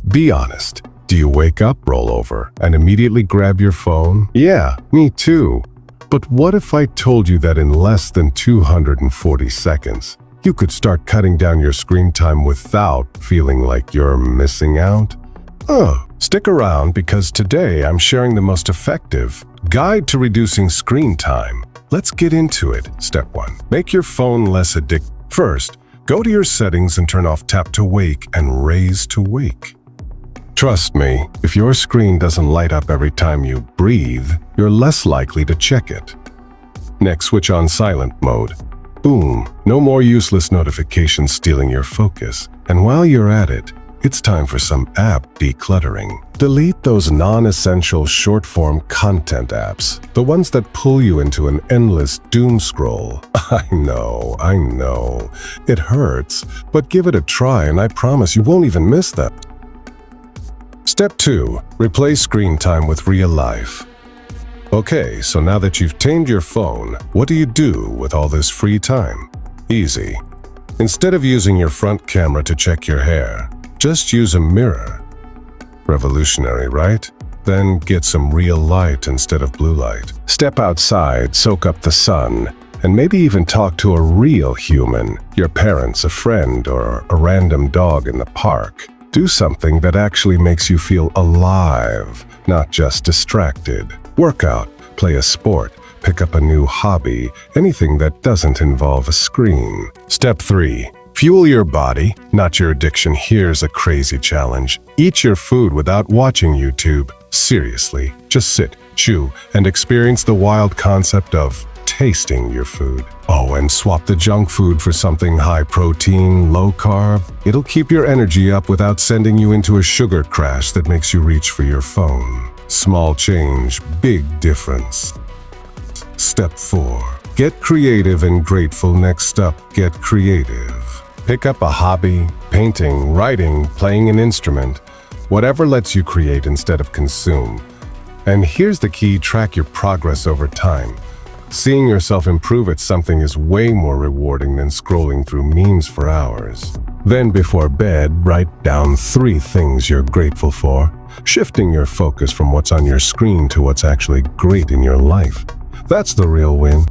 Be honest. Do you wake up, roll over, and immediately grab your phone? Yeah, me too. But what if I told you that in less than 240 seconds, you could start cutting down your screen time without feeling like you're missing out? Stick around because today I'm sharing the most effective guide to reducing screen time. Let's get into it. Step 1. Make your phone less addictive. First, go to your settings and turn off tap to wake and raise to wake. Trust me, if your screen doesn't light up every time you breathe, you're less likely to check it. Next, switch on silent mode. Boom, no more useless notifications stealing your focus. And while you're at it, it's time for some app decluttering. Delete those non-essential short-form content apps, the ones that pull you into an endless doom scroll. I know. It hurts, but give it a try and I promise you won't even miss them. Step 2. Replace screen time with real life. Okay, so now that you've tamed your phone, what do you do with all this free time? Easy. Instead of using your front camera to check your hair, just use a mirror. Revolutionary, right? Then get some real light instead of blue light. Step outside, soak up the sun, and maybe even talk to a real human, your parents, a friend, or a random dog in the park. Do something that actually makes you feel alive, not just distracted. Work out, play a sport, pick up a new hobby, anything that doesn't involve a screen. Step 3. Fuel your body, not your addiction. Here's a crazy challenge. Eat your food without watching YouTube. Seriously, just sit, chew, and experience the wild concept of tasting your food. Oh, and swap the junk food for something high protein, low carb. It'll keep your energy up without sending you into a sugar crash that makes you reach for your phone. Small change, big difference. Step 4. Get creative and grateful. Next up, get creative. Pick up a hobby, painting, writing, playing an instrument, whatever lets you create instead of consume. And here's the key: track your progress over time. Seeing yourself improve at something is way more rewarding than scrolling through memes for hours. Then before bed, write down 3 things you're grateful for, shifting your focus from what's on your screen to what's actually great in your life. That's the real win.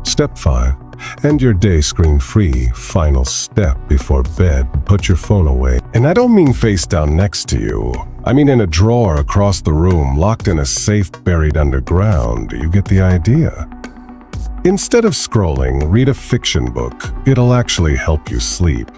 Step 5. End your day screen-free. Final step before bed, put your phone away. And I don't mean face down next to you. I mean in a drawer across the room, locked in a safe buried underground. You get the idea? Instead of scrolling, read a fiction book. It'll actually help you sleep.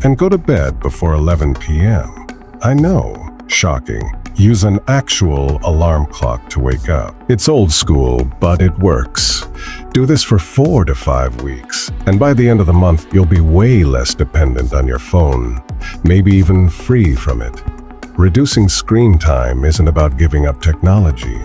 And go to bed before 11 p.m. I know, shocking. Use an actual alarm clock to wake up. It's old school, but it works. Do this for 4 to 5 weeks, and by the end of the month, you'll be way less dependent on your phone, maybe even free from it. Reducing screen time isn't about giving up technology.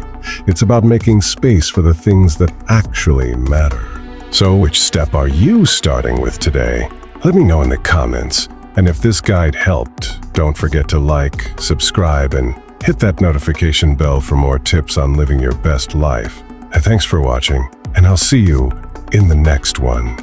It's about making space for the things that actually matter. So which step are you starting with today? Let me know in the comments. And if this guide helped, don't forget to like, subscribe, and hit that notification bell for more tips on living your best life. And thanks for watching, and I'll see you in the next one.